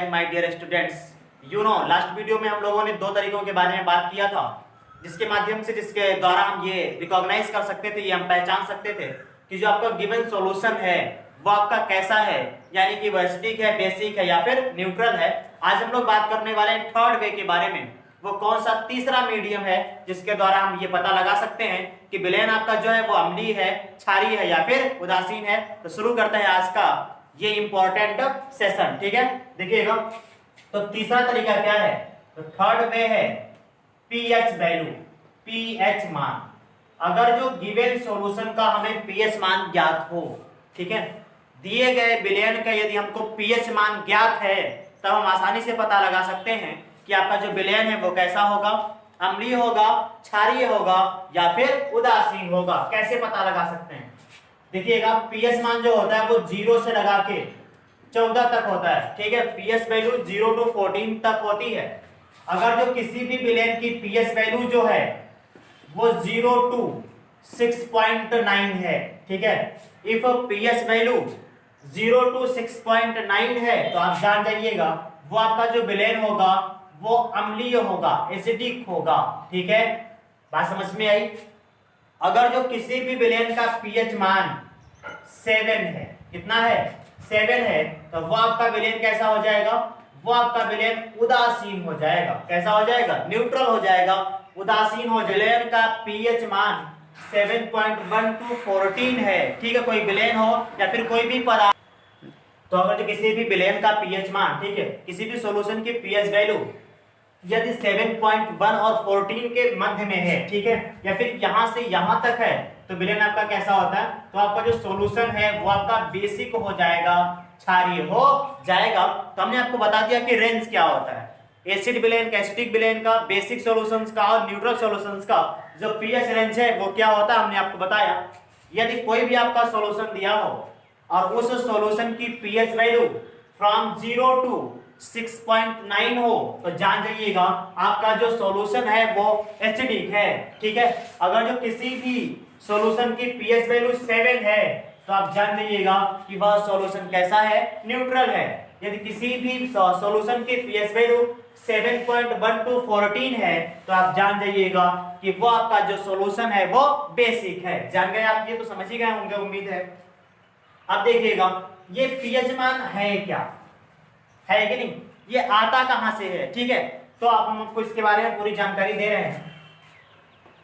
Back my dear students. Last video में हम लोगों ने दो तरीकों के बारे में बात किया था, जिसके माध्यम से जिसके द्वारा हम ये रिकॉग्नाइज कर सकते थे, ये हम पहचान सकते थे कि जो आपका गिवन सॉल्यूशन है वो आपका कैसा है, यानी कि वो एसिडिक है, बेसिक है या फिर न्यूट्रल है। आज हम लोग बात करने वाले हैं थर्ड वे के बारे में, वो कौन सा तीसरा मीडियम है जिसके द्वारा हम ये पता लगा सकते हैं कि विलयन आपका जो है वो अम्लीय है, क्षारीय है या फिर उदासीन है। तो शुरू करते हैं आज का ये इंपॉर्टेंट सेशन। ठीक है, देखिएगा तो तीसरा तरीका क्या है, तो थर्ड वे है पीएच वैल्यू, पीएच मान। अगर जो गिवन सॉल्यूशन का हमें पीएच मान ज्ञात हो, ठीक है, दिए गए विलयन का यदि हमको पीएच मान ज्ञात है तब हम आसानी से पता लगा सकते हैं कि आपका जो विलयन है वो कैसा होगा, अम्लीय होगा, क्षारीय होगा या फिर उदासीन होगा। कैसे पता लगा सकते हैं, देखिएगा पीएच मान जो होता है वो 0 से लगा के 14 तक होता है। ठीक है, पीएच वैल्यू 0 to 14 तक होती है। अगर जो किसी भी विलयन की पीएच वैल्यू जो है वो 0 to 6.9 है, ठीक है, इफ पीएच वैल्यू 0 to 6.9 है तो आप जान जाइएगा वो आपका जो विलयन होगा वो अम्लीय होगा, एसिडिक होगा। ठीक है, बात समझ में आई। अगर जो किसी भी विलयन का पीएच मान 7 है, कितना है, 7 है, तो वो आपका विलयन कैसा हो जाएगा, वो आपका विलयन उदासीन हो जाएगा। कैसा हो जाएगा, न्यूट्रल हो जाएगा, उदासीन हो। विलयन का पीएच मान 7.1 to 14 है, ठीक है, कोई विलयन हो या फिर कोई भी पदार्थ। तो अगर जो किसी भी विलयन का पीएच मान, ठीक है, किसी भी सॉल्यूशन की पीएच वैल्यू यदि 7.1 और 14 के मध्य में है, ठीक है, या फिर यहां से यहां तक है, तो विलयन आपका कैसा होता है, तो आपका जो सॉल्यूशन है वो आपका बेसिक हो जाएगा, क्षारीय हो जाएगा। तो हमने आपको बता दिया कि रेंज क्या होता है, एसिड विलयन का, एसिडिक विलयन का, बेसिक सॉल्यूशंस का और न्यूट्रल सॉल्यूशंस का जो पीएच रेंज है वो क्या होता है, हमने आपको बताया। यदि कोई भी आपका सॉल्यूशन दिया हो और उस सॉल्यूशन की पीएच वैल्यू फ्रॉम 0 to 6.9 हो तो जान जाइएगा आपका जो सॉल्यूशन है वो एसिडिक है। ठीक है, अगर जो किसी भी सॉल्यूशन की पीएच वैल्यू 7 है तो आप जान जाइएगा कि वह सॉल्यूशन कैसा है, न्यूट्रल है। यदि किसी भी सॉल्यूशन की पीएच वैल्यू 7.1 to 14 है तो आप जान जाइएगा कि वो आपका जो सॉल्यूशन है वो बेसिक है। जान गए आप, ये तो समझ ही गए होंगे उम्मीद है। अब देखिएगा ये पीएच मान है क्या, है कि नहीं, ये आता कहां से है। ठीक है, तो आप हम आपको इसके बारे में पूरी जानकारी दे रहे हैं।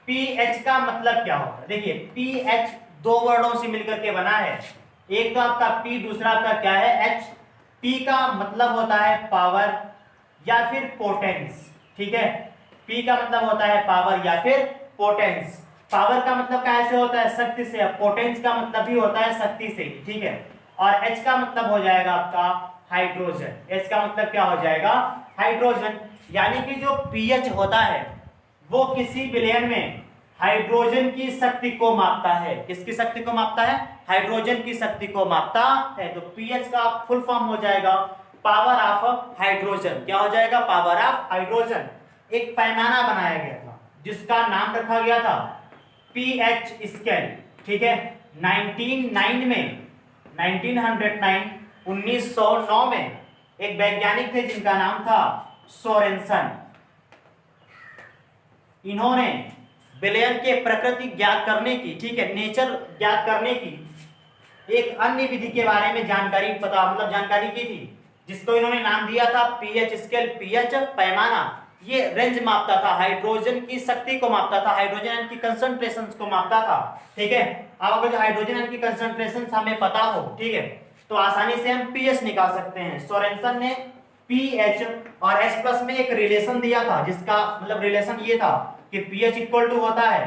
पीएच का मतलब क्या होता है, देखिए पीएच दो वर्डों से मिलकर के बना है, एक तो आपका पी, दूसरा आपका क्या है, एच। पी का मतलब होता है पावर या फिर पोटेंस। ठीक है, पी का मतलब होता है पावर या फिर पोटेंस। पावर का मतलब कैसे होता है, शक्ति से। पोटेंस का मतलब भी होता है शक्ति से। ठीक है, और एच का मतलब हो जाएगा आपका हाइड्रोजन। एच का मतलब क्या हो जाएगा, हाइड्रोजन। यानी कि जो पीएच होता है वो किसी विलयन में हाइड्रोजन की शक्ति को मापता है। किसकी शक्ति को मापता है, हाइड्रोजन की शक्ति को मापता है। तो पीएच का फुल फॉर्म हो जाएगा पावर ऑफ हाइड्रोजन। क्या हो जाएगा, पावर ऑफ हाइड्रोजन। एक पैमाना बनाया गया था जिसका नाम रखा गया था पीएच स्केल। ठीक है, 1909 में एक वैज्ञानिक थे जिनका नाम था सोरेनसन। इन्होंने विलयन के प्रकृति ज्ञात करने की, ठीक है, नेचर ज्ञात करने की एक अन्य विधि के बारे में जानकारी जानकारी की थी, जिसको इन्होंने नाम दिया था पीएच स्केल। पीएच पैमाना ये रेंज मापता था, हाइड्रोजन की शक्ति को मापता था, हाइड्रोजन की कंसंट्रेशंस को मापता था। ठीक है, अब अगर हाइड्रोजन की कंसंट्रेशंस हमें पता हो, ठीक है, तो आसानी से हम पीएच निकाल सकते हैं। सोरेनसन ने पीएच और एच प्लस में एक रिलेशन दिया था, जिसका मतलब रिलेशन ये था कि पीएच इक्वल टू होता है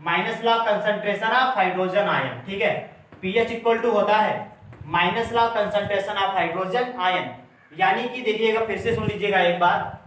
minus law concentration of hydrogen ion. ठीक है, पीएच इक्वल टू होता है minus law concentration of hydrogen ion. यानी कि देखिएगा, फिर से सुन लीजिएगा एक बार,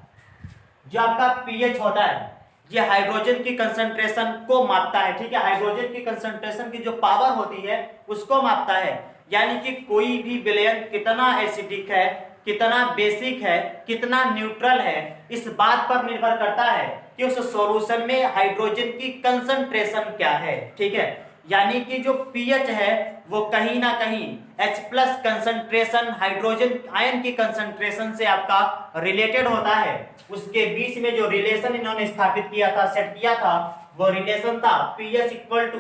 जो आपका पीएच होता है ये हाइड्रोजन की कंसंट्रेशन को मापता है। ठीक है, हाइड्रोजन की कंसंट्रेशन की जो पावर होती है उसको मापता है। यानी कि कोई भी विलयन कितना एसिडिक है, कितना बेसिक है, कितना न्यूट्रल है, इस बात पर निर्भर करता है कि उस सॉल्यूशन में हाइड्रोजन की कंसंट्रेशन क्या है। ठीक है, यानी कि जो पीएच है वो कहीं ना कहीं H plus concentration hydrogen ion की कंसंट्रेशन से आपका रिलेटेड होता है। उसके बीच में जो रिलेशन इन्होंने स्थापित किया था, सेट किया था, वो रिलेशन था pH equal to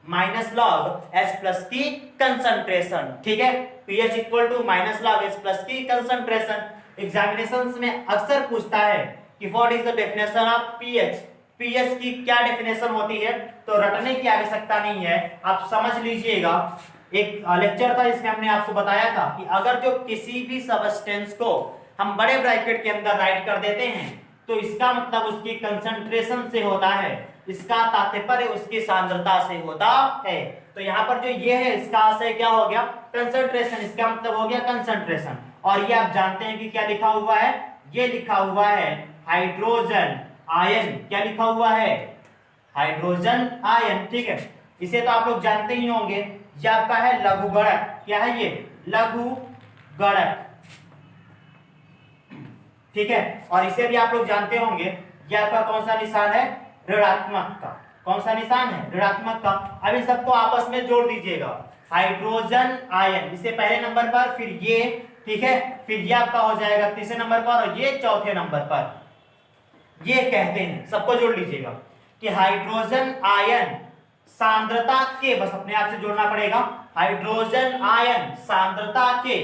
minus log H plus की कंसंट्रेशन। ठीक है, pH equal to minus log H plus की कंसंट्रेशन। एग्जामिनेशंस में अक्सर पूछता है कि what is the definition of pH, pH की क्या डेफिनेशन होती है, तो रटने की आवश्यकता नहीं है, आप समझ लीजिएगा। एक लेक्चर था जिसमें हमने आपको बताया था कि अगर जो किसी भी सबस्टेंस को हम बड़े ब्रैकेट के अंदर राइट कर देते हैं तो इसका मतलब उसकी कंसंट्रेशन से होता है, इसका तात्पर्य उसकी सांद्रता से होता है। तो यहाँ पर जो ये है इसका आशय क्या हो गया, कंसंट्रेशन, इसका मतलब हो गया कंसंट्रेशन। और ये आप जानते हैं कि क्या लिखा हुआ है, ये लिखा हुआ है हाइड्रोजन आयन। क्या लिखा हुआ है, हाइड्रोजन आयन। ठीक है, इसे तो आप लोग जानते ही होंगे, ये आपका है लघुगणक। क्या है ये, लघुगणक। ठीक है, और इसे भी आप लोग जानते होंगे, ये आपका कौन सा निशान है, ऋणात्मक का। कौन सा निशान है, ऋणात्मक का। अब इन सबको आपस में जोड़ दीजिएगा, हाइड्रोजन आयन इसे पहले नंबर पर, फिर ये, ठीक है, फिर ये आपका हो जाएगा तीसरे नंबर पर और ये चौथे नंबर पर। ये कहते हैं, सबको जोड़ लीजिएगा कि हाइड्रोजन आयन सांद्रता के, बस अपने आप से जोड़ना पड़ेगा, हाइड्रोजन आयन सांद्रता के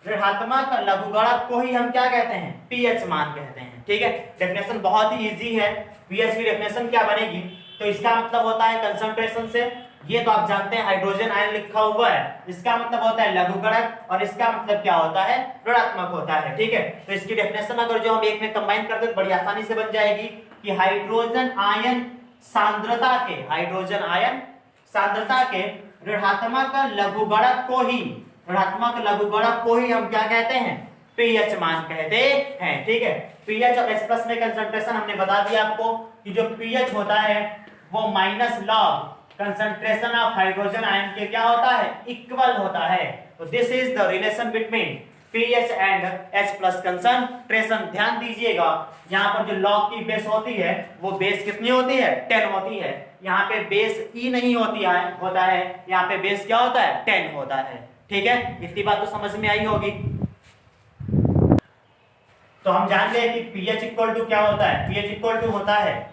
ऋणात्मक लघुगणक को ही हम क्या कहते हैं, पीएच मान कहते हैं। ठीक है, डेफिनेशन बहुत ही इजी है। पीएच की डेफिनेशन क्या बनेगी, तो इसका मतलब होता है कंसंट्रेशन से, ये तो आप जानते हैं हाइड्रोजन आयन लिखा हुआ है, इसका मतलब होता है लघुगणक और इसका मतलब क्या होता है, ऋणात्मक होता है। ठीक है, तो इसकी डेफिनेशन अगर जो हम एक में कंबाइन कर दे तो बड़ी आसानी से बन जाएगी कि हाइड्रोजन आयन सांद्रता के, हाइड्रोजन आयन सांद्रता के ऋणात्मक लघुगणक को ही, ऋणात्मक लघुगणक को ही हम क्या कहते हैं, पीएच मान कहते हैं। ठीक है, पीएच और H+ में कंसंट्रेशन हमने बता दिया आपको कि जो पीएच होता है वो minus log concentration of hydrogen ion के क्या होता है, इक्वल होता है। तो this is the relation between pH and H+ concentration. ध्यान दीजिएगा, यहाँ पर जो लॉग की बेस होती है वो बेस कितनी होती है, 10 होती है। यहाँ पे बेस E नहीं होती है, होता है, यहाँ पे बेस क्या होता है, 10 होता है। ठीक है, इतनी बात तो समझ में आई होगी। तो हम जानते हैं कि पीएच इक्वल टू क्या होता है, पीएच इक्वल टू होता है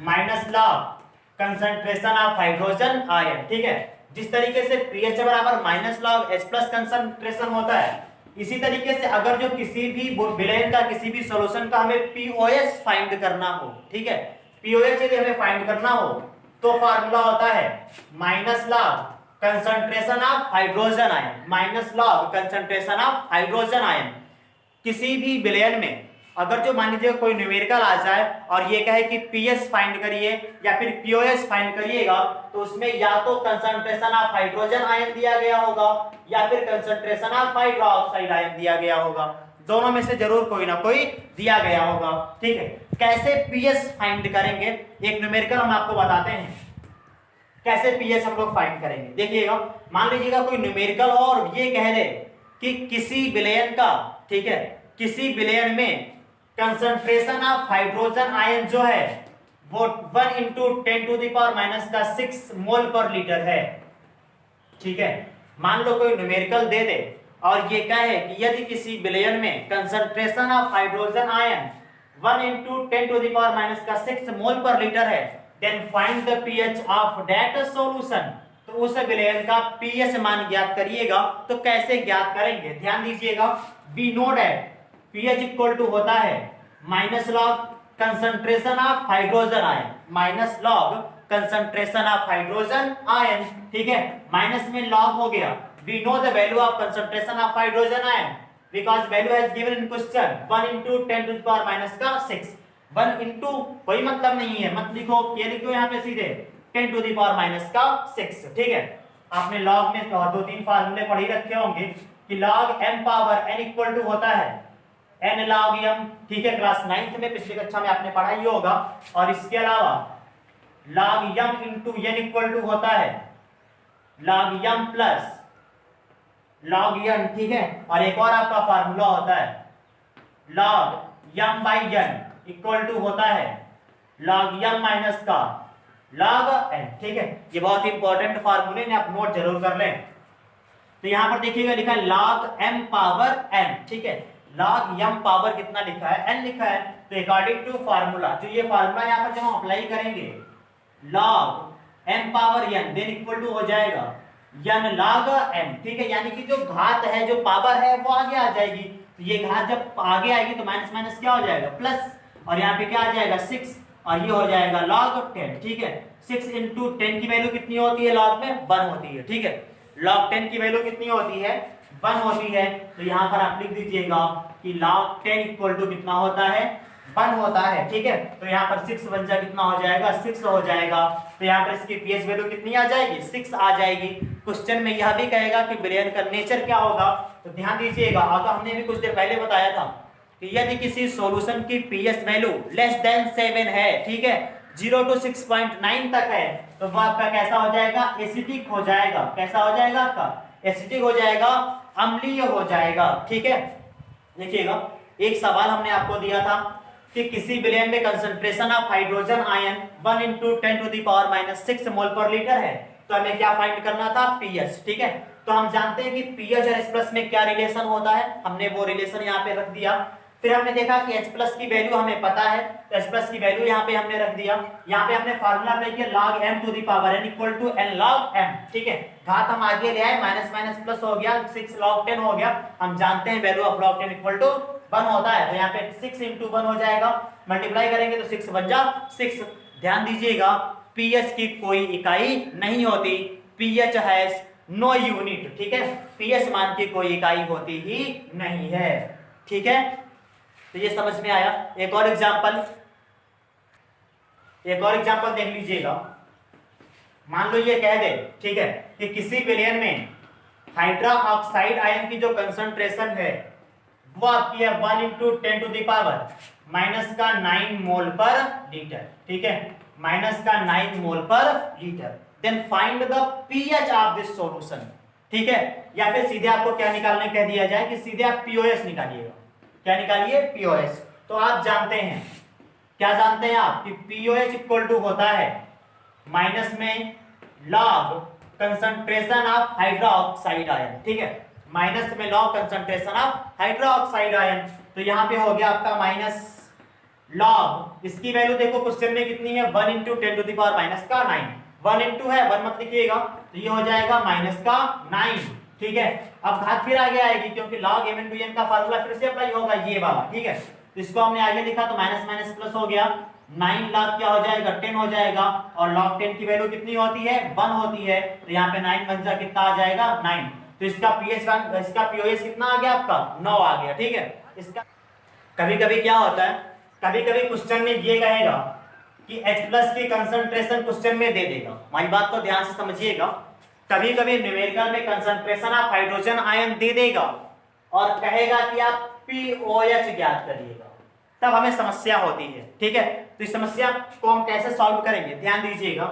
minus log concentration of hydrogen ion. ठीक है, जिस तरीके से पीएच बराबर माइनस लॉग H+ कंसंट्रेशन होता है, इसी तरीके से अगर जो किसी भी विलेन का किसी भी सॉल्यूशन का हमें पीओएच फाइंड करना हो, ठीक है, पीओएच यदि हमें फाइंड करना हो तो फार्मूला होता है minus log concentration of hydrogen ion, minus log concentration of hydrogen ion. किसी भी विलेन में अगर जो मान लीजिए कोई न्यूमेरिकल आ जाए और ये कहे कि पीएच फाइंड करिए या फिर पीओएच फाइंड करिएगा, तो उसमें या तो कंसंट्रेशन ऑफ हाइड्रोजन आयन दिया गया होगा या फिर कंसंट्रेशन ऑफ हाइड्रोक्साइड आयन दिया गया होगा, दोनों में से जरूर कोई ना कोई दिया गया होगा। ठीक है, कैसे पीएच फाइंड करेंगे, एक न्यूमेरिकल हम आपको बताते हैं कैसे पीएच हम लोग फाइंड करेंगे। देखिएगा, मान लीजिएगा कोई न्यूमेरिकल और ये कह दे कि किसी विलेन का, ठीक है, किसी विलेन में कंसंट्रेशन ऑफ हाइड्रोजन आयन जो है वो 1 × 10⁻⁻⁶ मोल पर लीटर है। ठीक है, मान लो कोई न्यूमेरिकल दे दे और ये कहे कि यदि किसी विलेन में concentration of hydrogen ion 1 × 10⁻⁶ mole पर लीटर है, then find the pH of that solution. तो उस विलेन का पीएच मान ज्ञात करिएगा। तो कैसे ज्ञात करेंगे, ध्यान दीजिएगा, we know that pH equal to होता है minus log concentration of hydrogen ion, minus log concentration of hydrogen ion. ठीक है, माइनस में लॉग हो गया, we know the value of concentration of hydrogen ion because value has given in question 1 × 10⁻⁶ 1 into कोई मतलब नहीं है, मत लिखो, ये लिखो यहाँ पे सीधे 10⁻⁶। ठीक है, आपने लॉग में 2-3 फार्मूले पढ़ ही रखे होंगे कि log m power n equal to होता है n log m। ठीक है, क्लास 9th में पिछली कक्षा में आपने पढ़ा ही होगा। और इसके अलावा log m × n equal to होता है log m plus log n। ठीक है, और एक और आपका फार्मूला होता है log m/n इक्वल टू होता है log m माइनस का log m, ठीक है। ये बहुत इंपॉर्टेंट फार्मूले ने आप नोट जरूर कर लें। तो यहाँ पर देखिएगा लिखा है log m पावर n, ठीक है। log m पावर कितना लिखा है, n लिखा है। तो अकॉर्डिंग टू फार्मूला, जो ये फार्मूला यहाँ पर जब हम अप्लाई करेंगे log m power n then equal to हो जाएगा n log m, ठीक है। यानी कि जो घात है, जो पावर है वो आगे आ जाएगी। तो ये घात जब आगे आएगी तो माइनस माइनस क्या हो जाएगा, प्लस, और यहाँ पे क्या आ जाएगा 6, और ये हो जाएगा log 10, ठीक है। 6 इंटू 10 की वैल्यू कितनी होती है log में, 1 होती है, ठीक है। log 10 की वैल्यू कितनी होती है, 1 होती है। तो यहाँ पर आप लिख दीजिएगा कि log 10 इक्वल टू कितना होता है, 1 होता है, ठीक है। तो यहाँ पर 6 बन जा कितना हो जाएगा, 6 हो जाएगा। तो यहाँ पर इसकी पीएच वैल्यू कितनी आ जाएगी, 6 आ जाएगी। क्वेश्चन में यह भी कहेगा कि ब्रेन का नेचर क्या होगा, तो ध्यान दीजिएगा। अगर हमने भी कुछ देर पहले बताया था कि यदि किसी सॉल्यूशन की पीएच वैल्यू लेस देन 7 है, ठीक है, 0 to 6.9 तक है, तो वो आपका कैसा हो जाएगा, एसिडिक हो जाएगा। कैसा हो जाएगा आपका, एसिडिक हो जाएगा, अम्लीय हो जाएगा, ठीक है। देखिएगा एक सवाल हमने आपको दिया था कि किसी विलयन में concentration of hydrogen ion 1 into 10⁻⁻6 मोल पर लीटर है, तो हमें क्या फाइंड करना था, पीएच, ठीक है। तो हम जानते हैं कि पीएच और H+ में क्या रिलेशन होता है, हमने वो रिलेशन यहाँ पे रख दिया। फिर हमने देखा कि H+ की वैल्यू हमें पता है, तो H+ की वैल्यू यहाँ पे हमने रख दिया। यहाँ पे हमने फार्मूला अप्लाई किया log m to the power n equal to n log m, ठीक है। घात हम आगे ले आए, माइनस माइनस प्लस हो गया, 6 log 10 हो गया। हम जानते हैं value of log 10 equal to 1 होता है। तो यहाँ पे 6 into 1 हो जाएगा, मल्टीप्लाई करेंगे तो 6 बन जा 6। ध्यान दीजिएगा पीएच की कोई इकाई नहीं होती, पीएच हैज नो यूनिट, ठीक है। पीएच मान की कोई इकाई होती ही नहीं है, ठीक है। तो ये समझ में आया। एक और एग्जांपल देख लीजिएगा। मान लो ये कह दे, ठीक है, कि किसी विलयन में हाइड्रा ऑक्साइड आयन की जो कंसंट्रेशन है वो आपकी है 1 into 10⁻⁻9 मोल पर लीटर, ठीक है, -9 मोल पर litre. Then find the pH of this solution, ठीक है। या फिर सीधे आपको क्या निकालने कह दिया जाए कि सीधे आप पीओएस निकालिएगा। क्या निकालिए, पीओएस। तो आप जानते हैं, क्या जानते हैं आप, कि पीओएच इक्वल टू होता है माइनस में log concentration of hydroxide ion, ठीक है, माइनस में log concentration of hydroxide ion. तो यहाँ पे हो गया आपका माइनस लॉग, इसकी वैल्यू देखो क्वेश्चन में कितनी है, 1 into 10⁻⁻9। 1 into है, 1 मत लिखिएगा, तो ये हो जाएगा -9, ठीक है। अब घात फिर आगे आएगी क्योंकि log m into n का फार्मूला फिर से अप्लाई होगा, ये वाला, ठीक है। तो इसको हमने आगे लिखा तो माइनस माइनस प्लस हो गया, 9 log क्या हो जाएगा, 10 हो जाएगा। और log 10 की वैल्यू कितनी होती है, 1 होती है। तो यहाँ पे 9 बन जा कितना आ जाएगा, 9। तो इसका पीओएस कितना आ गया आपका, 9 आ गया, ठीक है। इसका कभी कभी क्या होता है, कभी कभी क्वेश्चन में ये कहेगा कि H+ की कंसंट्रेशन क्वेश्चन में दे देगा। हमारी बात को ध्यान से समझिएगा। कभी कभी न्यूमेरिकल में कंसंट्रेशन ऑफ हाइड्रोजन आयन दे देगा और कहेगा कि आप पीओएच ज्ञात करिएगा, तब हमें समस्या होती है, ठीक है। तो इस समस्या को हम कैसे सॉल्व करेंगे, ध्यान दीजिएगा।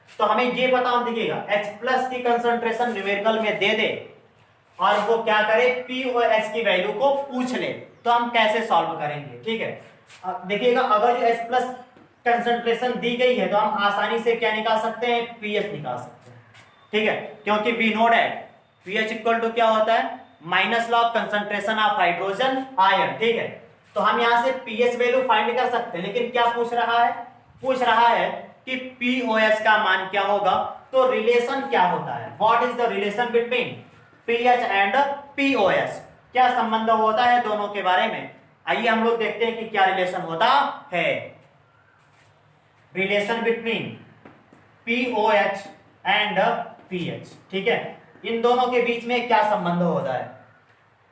तो हमें ये पता होना दिखेगा H+ की कंसंट्रेशन न्यूमेरिकल में दे दे और वो क्या करे, पीओएच की वैल्यू को पूछ ले, तो हम कैसे सॉल्व करेंगे, ठीक है। देखिएगा अगर जो H+ कंसंट्रेशन दी गई है तो हम आसानी से क्या निकाल सकते हैं, पीएच निकाल सकते हैं, ठीक है। क्योंकि we know that pH equal to क्या होता है, minus log concentration of hydrogen ion, ठीक है। तो हम यहां से पीएच वैल्यू फाइंड कर सकते हैं, लेकिन क्या पूछ रहा है, पूछ रहा है कि पीओएच का मान क्या होगा। तो रिलेशन क्या होता है, what is the relation between pH and pOH, क्या संबंध होता है दोनों के बारे में। आइए हम लोग देखते हैं कि क्या रिलेशन होता है। Relation between pOH and pH, ठीक है, इन दोनों के बीच में क्या संबंध होता है।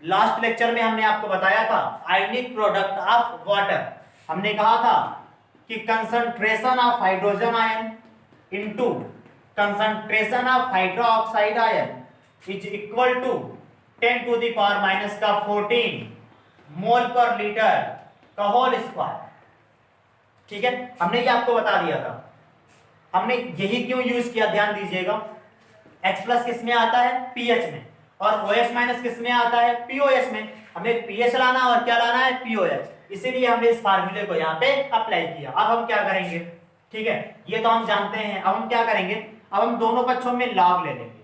लास्ट लेक्चर में हमने आपको बताया था आयनिक प्रोडक्ट ऑफ वाटर। हमने कहा था कि concentration of hydrogen ion into concentration of hydroxide ion is equal to 10⁻⁻14 mole पर लीटर का होल स्क्वायर, ठीक है। हमने ये आपको बता दिया था। हमने यही क्यों यूज किया, ध्यान दीजिएगा। H+ किस में आता है, पीएच में, और OH- किस में आता है, पीओएच में। हमें पीएच लाना और क्या लाना है, पीओएच। इसीलिए हमने इस फार्मूले को यहाँ पे अप्लाई किया। अब हम क्या करेंगे, ठीक है, ये तो हम जानते हैं। अब हम क्या करेंगे, अब हम दोनों पक्षों में लॉग ले लेंगे।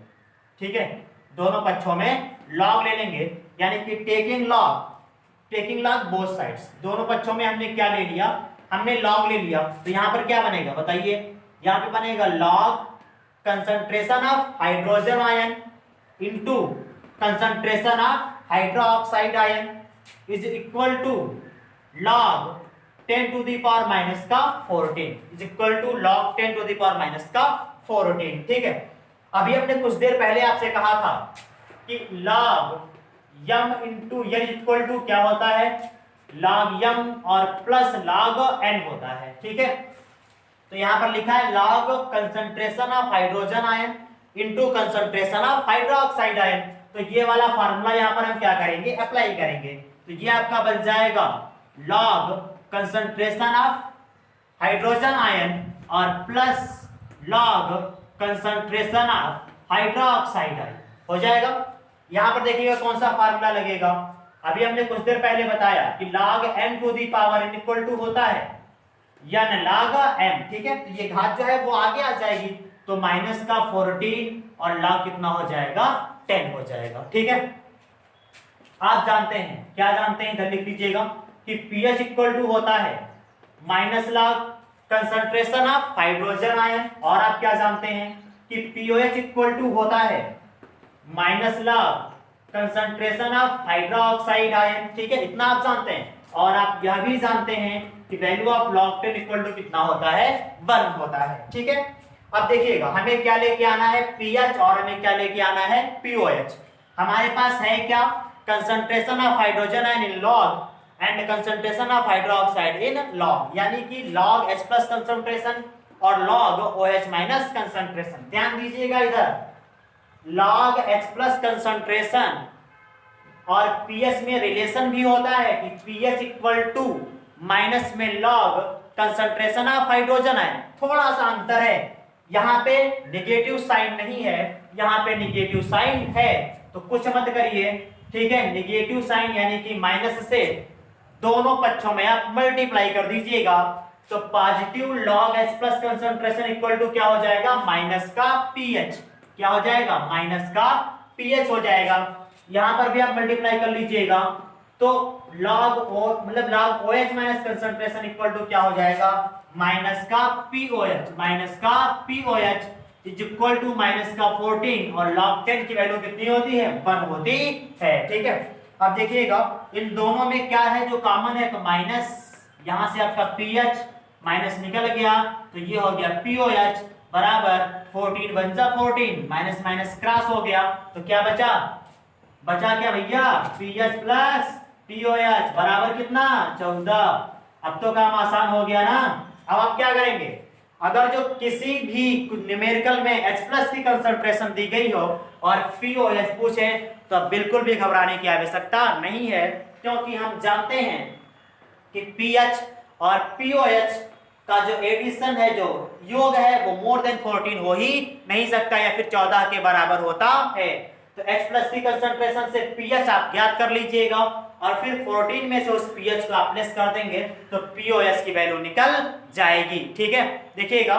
ठीक है, दोनों पक्षों में लॉग ले लेंगे, यानी कि टेकिंग लॉग बोथ साइड्स। दोनों पक्षों में हमने क्या ले लिया, हमने लॉग ले लिया। तो यहां पर क्या बनेगा बताइए, यहां पे बनेगा log concentration of hydrogen ion into concentration of hydroxide ion is equal to log 10 to the power minus का 14 is equal to log 10 to the power minus का 14। ठीक है, अभी हमने कुछ देर पहले आपसे कहा था कि log m into n equal to क्या होता है, log m और प्लस log n होता है। ठीक है, तो यहां पर लिखा है log concentration of hydrogen ion into concentration of hydroxide ion. तो ये वाला फार्मूला यहां पर हम क्या करेंगे, अप्लाई करेंगे। तो ये आपका बन जाएगा log concentration of hydrogen ion और plus log concentration of hydroxide ion हो जाएगा। यहां पर देखिएगा कौन सा फार्मूला लगेगा, अभी हमने कुछ देर पहले बताया कि log m to the power n equal to होता है n log m। ठीक है, तो ये घात जो है वो आगे आ जाएगी, तो माइनस का 14 और log कितना हो जाएगा, 10 हो जाएगा। ठीक है, आप जानते हैं, क्या जानते हैं, इधर लिख लीजिएगा कि pH इक्वल टू होता है minus log concentration of hydrogen ion, और आप क्या जानते हैं कि pOH इक्वल टू होता है minus log concentration of hydroxide ion. ठीक है, इतना आप जानते हैं, और आप यह भी जानते हैं कि value of log 10 equal to कितना होता है, 1 होता है। ठीक है, अब देखिएगा हमें क्या लेके आना है, pH, और हमें क्या लेके आना है, pOH। हमारे पास है क्या, concentration of hydrogen ion in log and concentration of hydroxide in log, यानी कि log H प्लस कंसंट्रेशन और log OH माइनस कंसंट्रेशन। ध्यान दीजिएगा इधर, log H प्लस कंसंट्रेशन और pH में रिलेशन भी होता है कि pH इक्वल टू माइनस में log concentration of hydrogen ion. थोड़ा सा अंतर है, यहाँ पे नेगेटिव साइन नहीं है, यहाँ पे नेगेटिव साइन है, तो कुछ मत करिए। ठीक है, नेगेटिव साइन यानी कि माइनस से दोनों पक्षों में आप मल्टीप्लाई कर दीजिएगा, तो positive log H plus concentration equal to क्या हो जाएगा, माइनस का pH। क्या हो जाएगा, माइनस का pH हो जाएगा। यहां पर भी आप मल्टीप्लाई कर लीजिएगा, तो log OH minus concentration equal to क्या हो जाएगा, माइनस का POH is equal to minus का 14, और log 10 की वैल्यू कितनी होती है, 1 होती है। ठीक है, अब देखिएगा इन दोनों में क्या है जो कॉमन है, तो माइनस, यहां से आपका pH माइनस निकल गया, तो ये हो गया POH बराबर 14 1 जा 14, माइनस माइनस क्रॉस हो गया, तो क्या बचा क्या भैया, pH प्लस POH बराबर कितना, 14। अब तो काम आसान हो गया ना। अब आप क्या करेंगे, अगर जो किसी भी न्यूमेरिकल में H प्लस की कंसंट्रेशन दी गई हो और POH पूछे, तो बिल्कुल भी घबराने की आवश्यकता नहीं है, क्योंकि हम जानते हैं कि pH और POH का जो एडिशन है, जो योग है, वो मोर देन 14 हो ही नहीं सकता, या फिर 14 के बराबर होता है। तो H प्लस की कंसंट्रेशन से pH आप ज्ञात कर लीजिएगा, और फिर 14 में से उस pH को आप लेस कर देंगे, तो POH की वैल्यू निकल जाएगी। ठीक है, देखिएगा,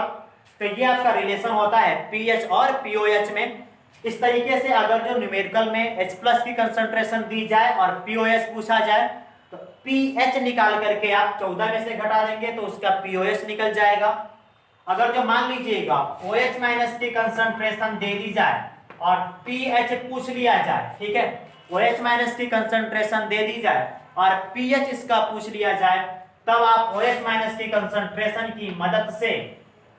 तो ये आपका रिलेशन होता है pH और POH में। इस तरीके से अगर जो न्यूमेरिकल में H प्लस की कंसंट्रेशन दी जाए और POH पूछा जाए, तो pH निकाल करके आप 14 में से घटा देंगे, तो उसका POH निकल जाएगा। अगर जो मान लीजिएगा OH माइनस की कंसंट्रेशन दे दी जाए और pH पूछ लिया जाए, ठीक है, OH माइनस की कंसंट्रेशन दे दी जाए और pH इसका पूछ लिया जाए, तब आप OH माइनस की कंसंट्रेशन की मदद से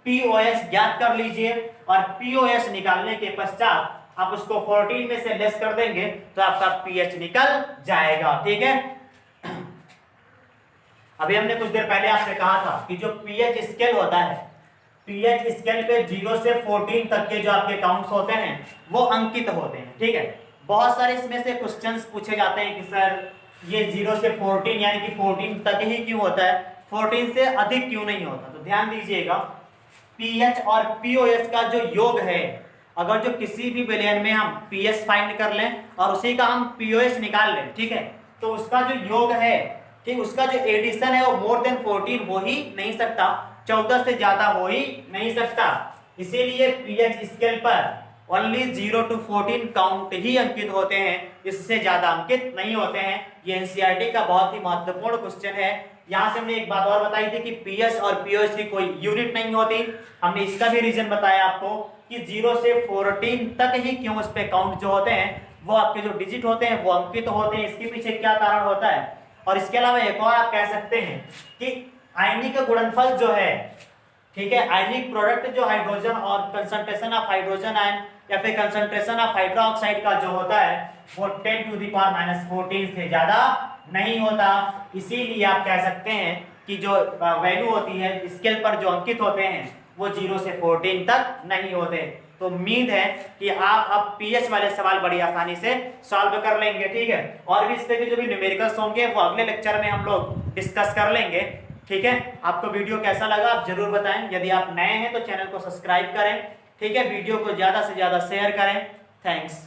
POH ज्ञात कर लीजिए, और POH निकालने के पश्चात आप उसको 14 में से लेस कर देंगे, तो आपका pH निकल जाएगा। ठीक है, अभी हमने कुछ देर पहले आपसे कहा था कि जो pH स्केल होता है, pH स्केल पे 0 से 14 तक के जो आपके काउंट्स होते हैं वो अंकित होते हैं। ठीक है, बहुत सारे इसमें से क्वेश्चंस पूछे जाते हैं कि सर ये 0 से 14 यानी कि 14 तक ही क्यों होता है, 14 से अधिक क्यों नहीं होता। तो ध्यान दीजिएगा, pH और POH का जो योग है, अगर जो किसी भी विलयन में हम pH फाइंड कर लें और उसी का हम POH निकाल लें, ठीक है, तो उसका जो योग है, ठीक, उसका जो एडिशन है वो मोर देन 14 हो ही नहीं सकता। 14 से ज्यादा हो ही नहीं सकता। इसीलिए पीएच स्केल पर ओनली 0 to 14 काउंट ही अंकित होते हैं, इससे ज्यादा अंकित नहीं होते हैं। ये एनसीईआरटी का बहुत ही महत्वपूर्ण क्वेश्चन है। यहाँ से हमने एक बात और बताई थी कि पीएच और पीओएस की कोई यूनिट नहीं होती। हमने इसका भी रीजन बताया आपको कि 0 से 14 तक ही क्यों इस पे काउंट जो होते हैं, वो आपके जो डिजिट होते हैं वो अंकित होते हैं। इसके पीछे क्या कारण होता है। और इसके अलावा एक और आप कह सकते हैं कि आयनिक गुणनफल जो है, ठीक है, आयनिक प्रोडक्ट जो हाइड्रोजन और कंसंट्रेशन ऑफ हाइड्रोजन आयन या फिर कंसंट्रेशन ऑफ हाइड्रोक्साइड का जो होता है वो 10 to the power -14 से ज्यादा नहीं होता। इसीलिए आप कह सकते हैं कि जो वैल्यू होती है स्केल पर जो अंकित होते हैं वो 0 से 14 तक नहीं होते। तो उम्मीद है कि आप अब पीएच वाले सवाल बड़ी आसानी से सॉल्व कर लेंगे, ठीक है। और भी इसके जो भी न्यूमेरिकल्स होंगे वो अगले लेक्चर में हम लोग डिस्कस कर लेंगे, ठीक है। आपको वीडियो कैसा लगा आप जरूर बताएं। यदि आप नए हैं तो चैनल को सब्सक्राइब करें, ठीक है। वीडियो को ज्यादा से ज्यादा शेयर करें। थैंक्स।